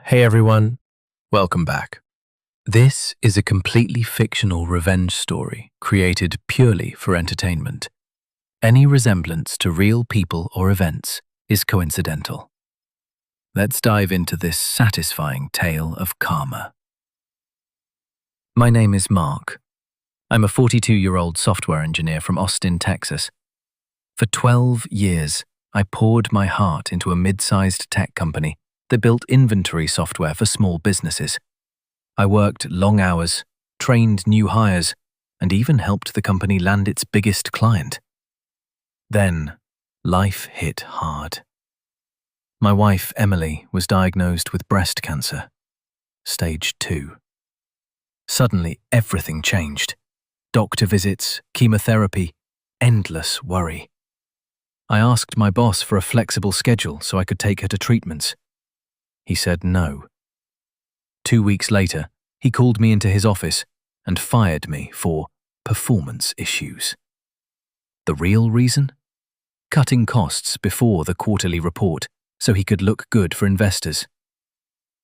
Hey everyone, welcome back. This is a completely fictional revenge story created purely for entertainment. Any resemblance to real people or events is coincidental. Let's dive into this satisfying tale of karma. My name is Mark. I'm a 42-year-old software engineer from Austin, Texas. For 12 years, I poured my heart into a mid-sized tech company that built inventory software for small businesses. I worked long hours, trained new hires, and even helped the company land its biggest client. Then, life hit hard. My wife, Emily, was diagnosed with breast cancer, stage 2. Suddenly, everything changed. Doctor visits, chemotherapy, endless worry. I asked my boss for a flexible schedule so I could take her to treatments. He said no. 2 weeks later, he called me into his office and fired me for performance issues. The real reason? Cutting costs before the quarterly report so he could look good for investors.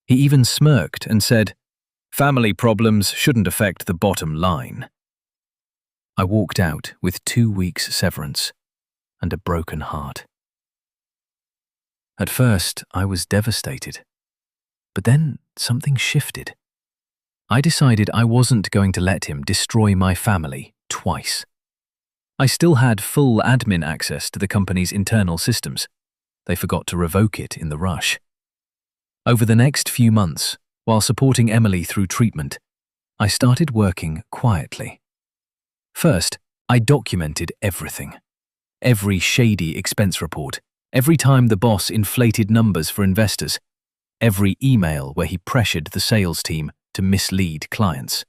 He even smirked and said, "Family problems shouldn't affect the bottom line." I walked out with 2 weeks severance and a broken heart. At first, I was devastated. But then something shifted. I decided I wasn't going to let him destroy my family twice. I still had full admin access to the company's internal systems. They forgot to revoke it in the rush. Over the next few months, while supporting Emily through treatment, I started working quietly. First, I documented everything. Every shady expense report, every time the boss inflated numbers for investors, every email where he pressured the sales team to mislead clients.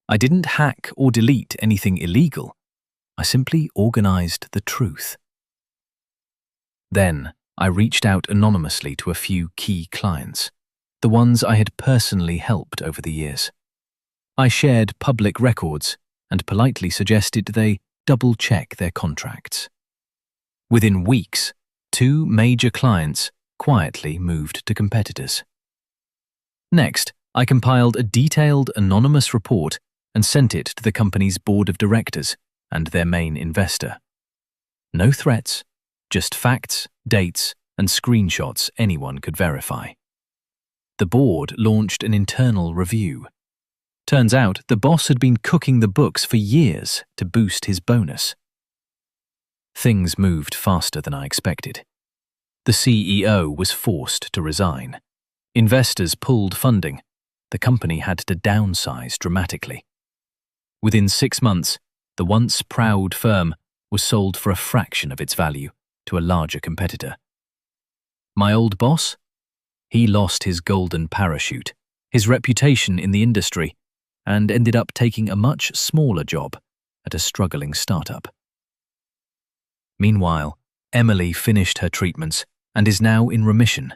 I didn't hack or delete anything illegal. I simply organized the truth. Then, I reached out anonymously to a few key clients, the ones I had personally helped over the years. I shared public records and politely suggested they double-check their contracts. Within weeks, 2 major clients quietly moved to competitors. Next, I compiled a detailed anonymous report and sent it to the company's board of directors and their main investor. No threats, just facts, dates, and screenshots anyone could verify. The board launched an internal review. Turns out the boss had been cooking the books for years to boost his bonus. Things moved faster than I expected. The CEO was forced to resign. Investors pulled funding. The company had to downsize dramatically. Within 6 months, the once proud firm was sold for a fraction of its value to a larger competitor. My old boss? He lost his golden parachute, his reputation in the industry, and ended up taking a much smaller job at a struggling startup. Meanwhile, Emily finished her treatments and is now in remission,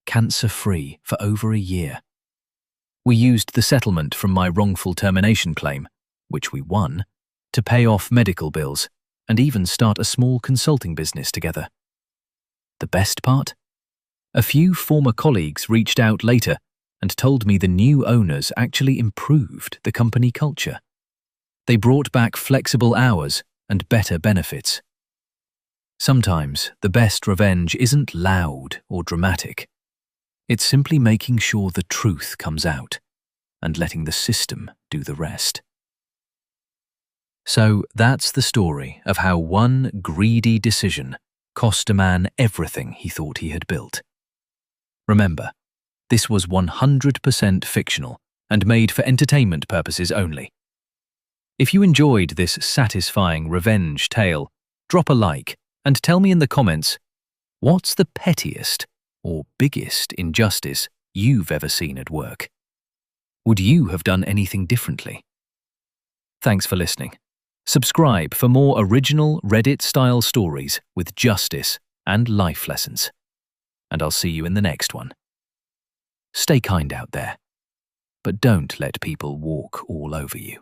cancer-free for over a year. We used the settlement from my wrongful termination claim, which we won, to pay off medical bills and even start a small consulting business together. The best part? A few former colleagues reached out later and told me the new owners actually improved the company culture. They brought back flexible hours and better benefits. Sometimes the best revenge isn't loud or dramatic. It's simply making sure the truth comes out and letting the system do the rest. So that's the story of how one greedy decision cost a man everything he thought he had built. Remember, this was 100% fictional and made for entertainment purposes only. If you enjoyed this satisfying revenge tale, drop a like and tell me in the comments, what's the pettiest or biggest injustice you've ever seen at work? Would you have done anything differently? Thanks for listening. Subscribe for more original Reddit-style stories with justice and life lessons. And I'll see you in the next one. Stay kind out there, but don't let people walk all over you.